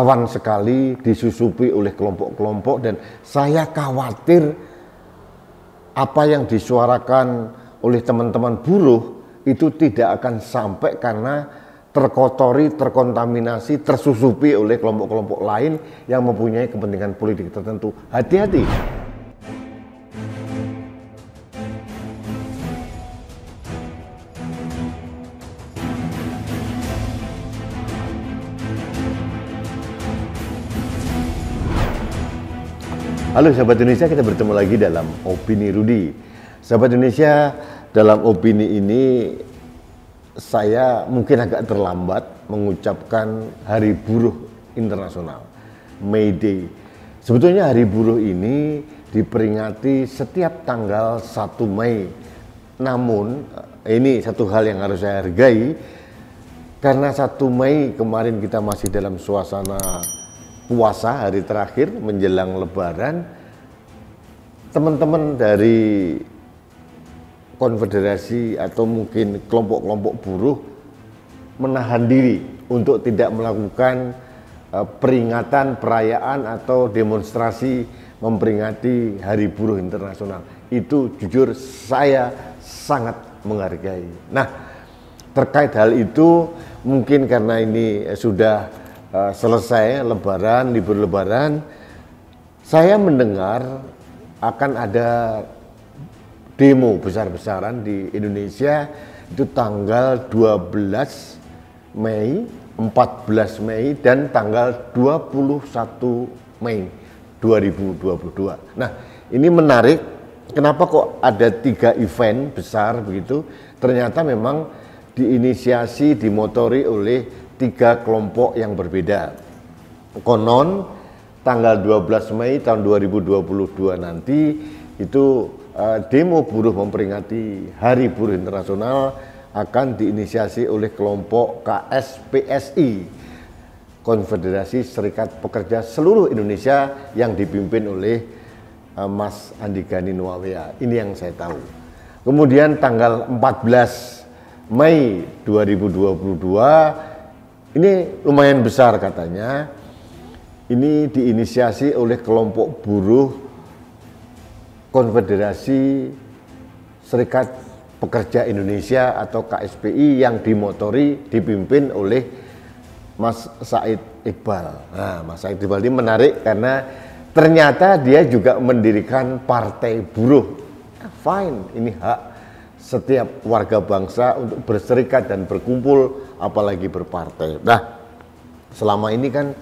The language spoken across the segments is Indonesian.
rawan sekali disusupi oleh kelompok-kelompok, dan saya khawatir apa yang disuarakan oleh teman-teman buruh itu tidak akan sampai karena terkotori, terkontaminasi, tersusupi oleh kelompok-kelompok lain yang mempunyai kepentingan politik tertentu. Hati-hati. Halo sahabat Indonesia, kita bertemu lagi dalam Opini Rudi. Sahabat Indonesia, dalam opini ini saya mungkin agak terlambat mengucapkan Hari Buruh Internasional, May Day. Sebetulnya Hari Buruh ini diperingati setiap tanggal 1 Mei. Namun ini satu hal yang harus saya hargai, karena 1 Mei kemarin kita masih dalam suasana puasa, hari terakhir menjelang Lebaran. Teman-teman dari konfederasi atau mungkin kelompok-kelompok buruh menahan diri untuk tidak melakukan peringatan, perayaan atau demonstrasi memperingati Hari Buruh Internasional. Itu jujur saya sangat menghargai. Nah, terkait hal itu, mungkin karena ini sudah selesai Lebaran, libur Lebaran, saya mendengar akan ada demo besar-besaran di Indonesia itu tanggal 12 Mei, 14 Mei, dan tanggal 21 Mei 2022. Nah, ini menarik, kenapa kok ada 3 event besar begitu? Ternyata memang diinisiasi, dimotori oleh 3 kelompok yang berbeda. Konon tanggal 12 Mei tahun 2022 nanti itu demo buruh memperingati Hari Buruh Internasional akan diinisiasi oleh kelompok KSPSI, Konfederasi Serikat Pekerja Seluruh Indonesia, yang dipimpin oleh Mas Andi Gani Nuawea. Ini yang saya tahu. Kemudian tanggal 14 Mei 2022 ini lumayan besar katanya. Ini diinisiasi oleh kelompok buruh Konfederasi Serikat Pekerja Indonesia atau KSPI yang dimotori, dipimpin oleh Mas Said Iqbal. Nah, Mas Said Iqbal ini menarik karena ternyata dia juga mendirikan partai buruh. Fine, ini hak setiap warga bangsa untuk berserikat dan berkumpul, apalagi berpartai. Nah, selama ini kan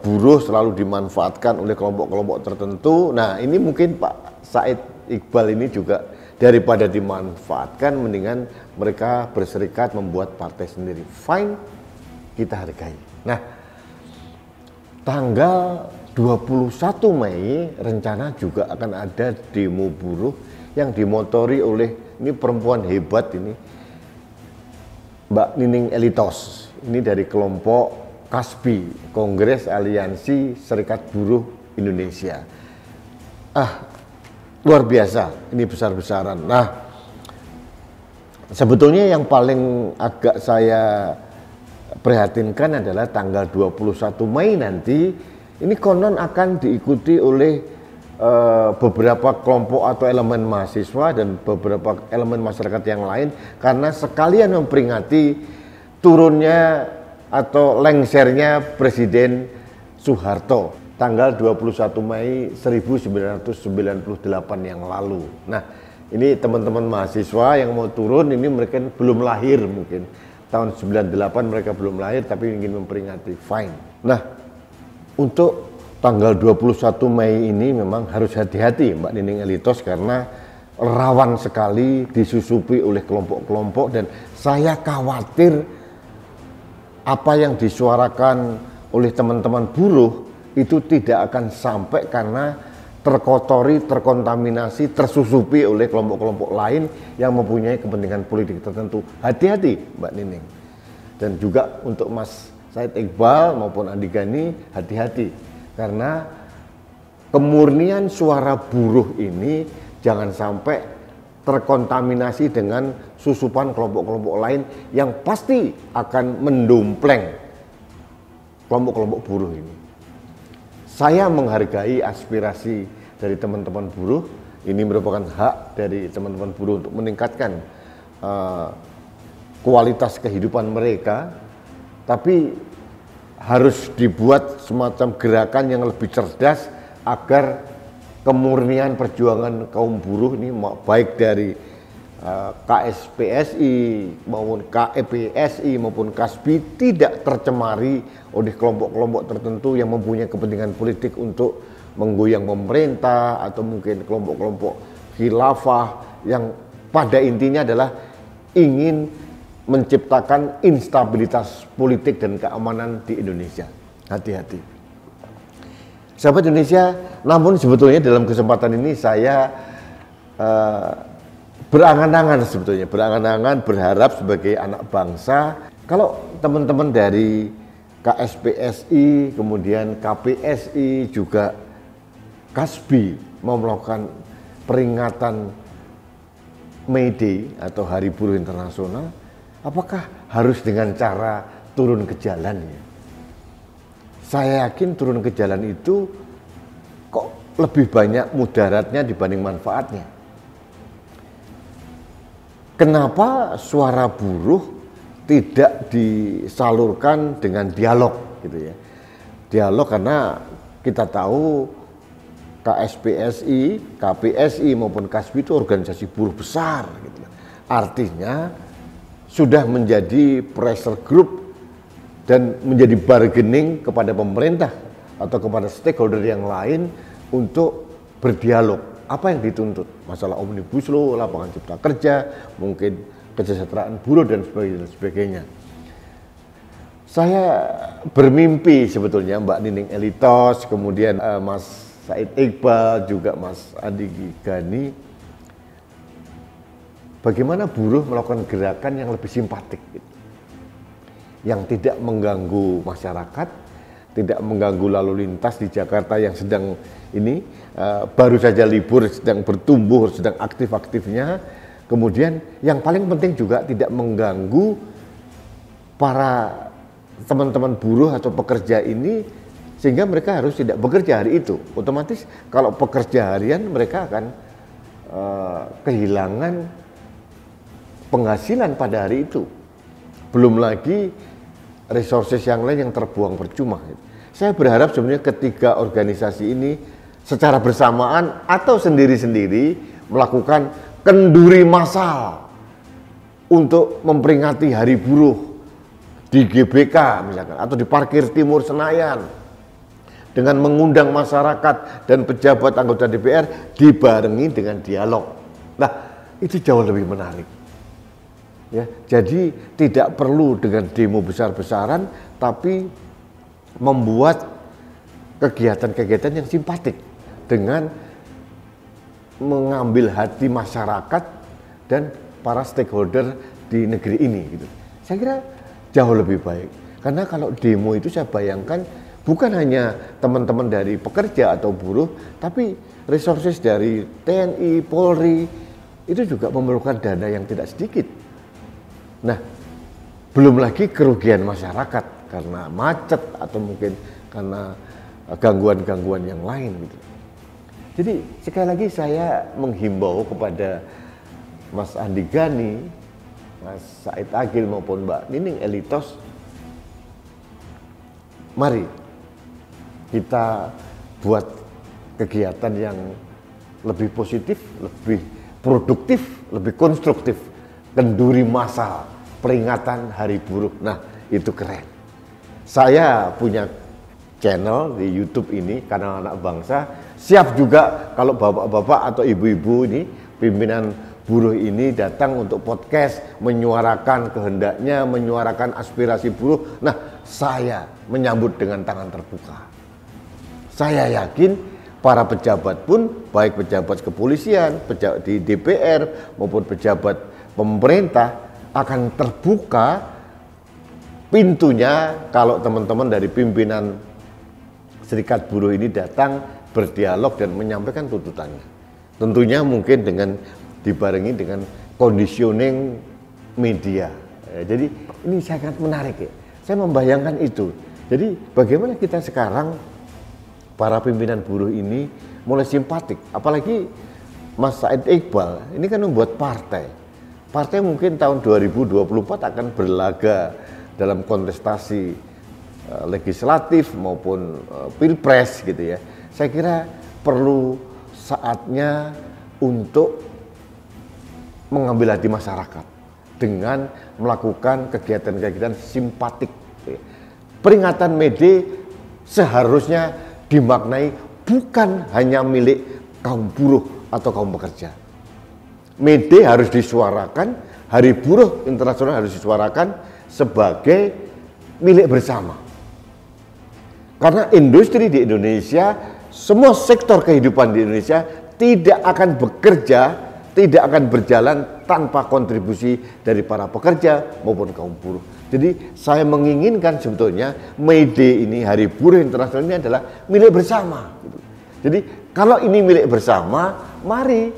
buruh selalu dimanfaatkan oleh kelompok-kelompok tertentu. Nah, ini mungkin Pak Said Iqbal ini juga daripada dimanfaatkan, mendingan mereka berserikat membuat partai sendiri. Fine, kita hargai. Nah, tanggal 21 Mei rencana juga akan ada demo buruh yang dimotori oleh, ini perempuan hebat ini, Mbak Nining Elitos. Ini dari kelompok KASBI, Kongres Aliansi Serikat Buruh Indonesia. Luar biasa, ini besar-besaran. Nah, sebetulnya yang paling agak saya prihatinkan adalah tanggal 21 Mei nanti, ini konon akan diikuti oleh beberapa kelompok atau elemen mahasiswa dan beberapa elemen masyarakat yang lain, karena sekalian memperingati turunnya atau lengsernya Presiden Soeharto tanggal 21 Mei 1998 yang lalu. Nah, ini teman-teman mahasiswa yang mau turun, ini mereka belum lahir, mungkin tahun 98 mereka belum lahir tapi ingin memperingati. Fine. Nah, untuk tanggal 21 Mei ini memang harus hati-hati Mbak Nining Elitos, karena rawan sekali disusupi oleh kelompok-kelompok, dan saya khawatir apa yang disuarakan oleh teman-teman buruh itu tidak akan sampai karena terkotori, terkontaminasi, tersusupi oleh kelompok-kelompok lain yang mempunyai kepentingan politik tertentu. Hati-hati Mbak Nining. Dan juga untuk Mas Said Iqbal maupun Andi Gani, hati-hati. Karena kemurnian suara buruh ini jangan sampai terkontaminasi dengan susupan kelompok-kelompok lain yang pasti akan mendompleng kelompok-kelompok buruh ini. Saya menghargai aspirasi dari teman-teman buruh. Ini merupakan hak dari teman-teman buruh untuk meningkatkan kualitas kehidupan mereka, tapi harus dibuat semacam gerakan yang lebih cerdas agar kemurnian perjuangan kaum buruh ini baik dari KSPSI maupun KEPSI maupun KASBI tidak tercemari oleh kelompok-kelompok tertentu yang mempunyai kepentingan politik untuk menggoyang pemerintah atau mungkin kelompok-kelompok khilafah yang pada intinya adalah ingin menciptakan instabilitas politik dan keamanan di Indonesia. Hati-hati. Sahabat Indonesia, namun sebetulnya dalam kesempatan ini saya berangan-angan berharap sebagai anak bangsa, kalau teman-teman dari KSPSI, kemudian KPSI, juga KASBI mau melakukan peringatan May Day atau Hari Buruh Internasional, apakah harus dengan cara turun ke jalan ya? Saya yakin turun ke jalan itu kok lebih banyak mudaratnya dibanding manfaatnya. Kenapa suara buruh tidak disalurkan dengan dialog gitu ya? Dialog karena kita tahu KSPSI, KPSI maupun KASBI itu organisasi buruh besar gitu. Artinya sudah menjadi pressure group dan menjadi bargaining kepada pemerintah atau kepada stakeholder yang lain untuk berdialog. Apa yang dituntut? Masalah Omnibus Law, lapangan cipta kerja, mungkin kesejahteraan buruh dan sebagainya. Saya bermimpi sebetulnya Mbak Nining Elitos, kemudian Mas Said Iqbal, juga Mas Andi Gani, bagaimana buruh melakukan gerakan yang lebih simpatik gitu, yang tidak mengganggu masyarakat, tidak mengganggu lalu lintas di Jakarta yang sedang ini baru saja libur, sedang bertumbuh, sedang aktif-aktifnya. Kemudian yang paling penting juga tidak mengganggu para teman-teman buruh atau pekerja ini, sehingga mereka harus tidak bekerja hari itu. Otomatis kalau pekerja harian mereka akan kehilangan penghasilan pada hari itu. Belum lagi resources yang lain yang terbuang percuma. Saya berharap sebenarnya ketiga organisasi ini secara bersamaan atau sendiri-sendiri melakukan kenduri massal untuk memperingati Hari Buruh di GBK misalkan, atau di Parkir Timur Senayan, dengan mengundang masyarakat dan pejabat anggota DPR dibarengi dengan dialog. Nah, itu jauh lebih menarik. Ya, jadi tidak perlu dengan demo besar-besaran, tapi membuat kegiatan-kegiatan yang simpatik dengan mengambil hati masyarakat dan para stakeholder di negeri ini gitu. Saya kira jauh lebih baik. Karena kalau demo itu saya bayangkan bukan hanya teman-teman dari pekerja atau buruh, tapi resources dari TNI, Polri itu juga memerlukan dana yang tidak sedikit. Nah, belum lagi kerugian masyarakat karena macet atau mungkin karena gangguan-gangguan yang lain gitu. Jadi sekali lagi saya menghimbau kepada Mas Andi Gani, Mas Said Agil maupun Mbak Nining Elitos, mari kita buat kegiatan yang lebih positif, lebih produktif, lebih konstruktif. Kenduri massal, peringatan Hari Buruh. Nah, itu keren. Saya punya channel di YouTube ini, Kanal Anak Bangsa. Siap juga kalau bapak-bapak atau ibu-ibu ini, pimpinan buruh ini datang untuk podcast, menyuarakan kehendaknya, menyuarakan aspirasi buruh. Nah, saya menyambut dengan tangan terbuka. Saya yakin para pejabat pun, baik pejabat kepolisian, pejabat di DPR maupun pejabat pemerintah, akan terbuka pintunya kalau teman-teman dari pimpinan serikat buruh ini datang berdialog dan menyampaikan tuntutannya. Tentunya mungkin dengan dibarengi dengan conditioning media. Jadi ini sangat menarik ya. Saya membayangkan itu. Jadi bagaimana kita sekarang para pimpinan buruh ini mulai simpatik, apalagi Mas Said Iqbal ini kan membuat partai. Partai mungkin tahun 2024 akan berlaga dalam kontestasi legislatif maupun pilpres gitu ya. Saya kira perlu saatnya untuk mengambil hati masyarakat dengan melakukan kegiatan-kegiatan simpatik. Peringatan May Day seharusnya dimaknai bukan hanya milik kaum buruh atau kaum pekerja. May Day harus disuarakan, Hari Buruh Internasional harus disuarakan sebagai milik bersama. Karena industri di Indonesia, semua sektor kehidupan di Indonesia tidak akan bekerja, tidak akan berjalan tanpa kontribusi dari para pekerja maupun kaum buruh. Jadi saya menginginkan sebetulnya May Day ini, Hari Buruh Internasional ini adalah milik bersama. Jadi kalau ini milik bersama, mari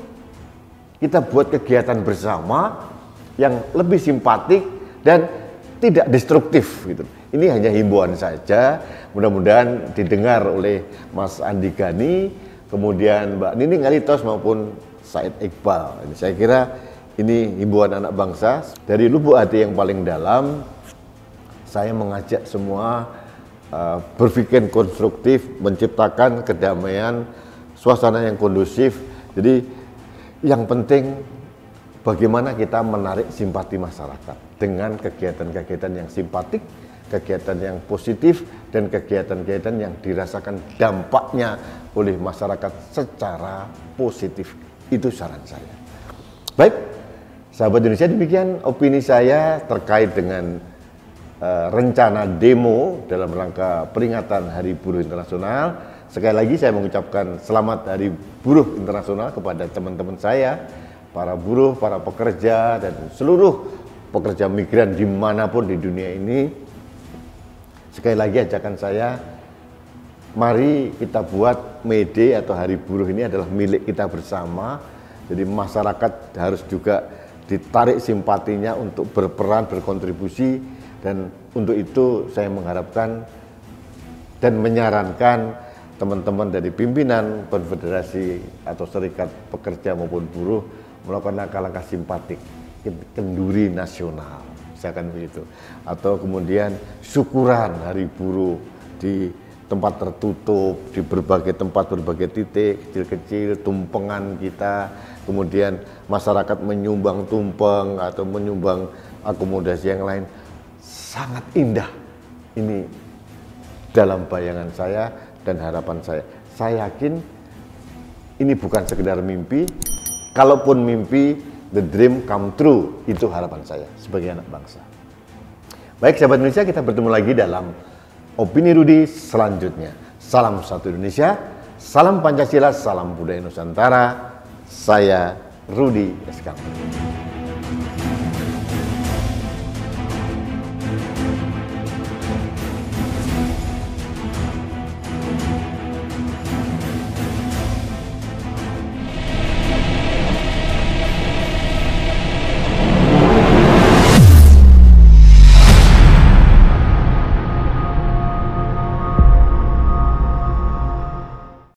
kita buat kegiatan bersama yang lebih simpatik dan tidak destruktif gitu. Ini hanya himbauan saja, mudah-mudahan didengar oleh Mas Andi Gani, kemudian Mbak Nining Alitos maupun Said Iqbal. Saya kira ini himbauan anak bangsa. Dari lubuk hati yang paling dalam, saya mengajak semua berpikir konstruktif, menciptakan kedamaian, suasana yang kondusif. Jadi yang penting bagaimana kita menarik simpati masyarakat dengan kegiatan-kegiatan yang simpatik, kegiatan yang positif, dan kegiatan-kegiatan yang dirasakan dampaknya oleh masyarakat secara positif. Itu saran saya. Baik, sahabat Indonesia, demikian opini saya terkait dengan rencana demo dalam rangka peringatan Hari Buruh Internasional. Sekali lagi saya mengucapkan selamat Hari Buruh Internasional kepada teman-teman saya, para buruh, para pekerja, dan seluruh pekerja migran dimanapun di dunia ini. Sekali lagi ajakan saya, mari kita buat May Day atau Hari Buruh ini adalah milik kita bersama. Jadi masyarakat harus juga ditarik simpatinya untuk berperan, berkontribusi. Dan untuk itu saya mengharapkan dan menyarankan teman-teman dari pimpinan konfederasi atau serikat pekerja maupun buruh melakukan langkah-langkah simpatik, kenduri nasional, misalkan begitu. Atau kemudian syukuran Hari Buruh di tempat tertutup, di berbagai tempat, berbagai titik, kecil-kecil, tumpengan kita. Kemudian masyarakat menyumbang tumpeng atau menyumbang akomodasi yang lain. Sangat indah ini dalam bayangan saya dan harapan saya. Saya yakin ini bukan sekedar mimpi. Kalaupun mimpi, the dream come true. Itu harapan saya sebagai anak bangsa. Baik sahabat Indonesia, kita bertemu lagi dalam Opini Rudi selanjutnya. Salam satu Indonesia, salam Pancasila, salam budaya Nusantara. Saya Rudi SK.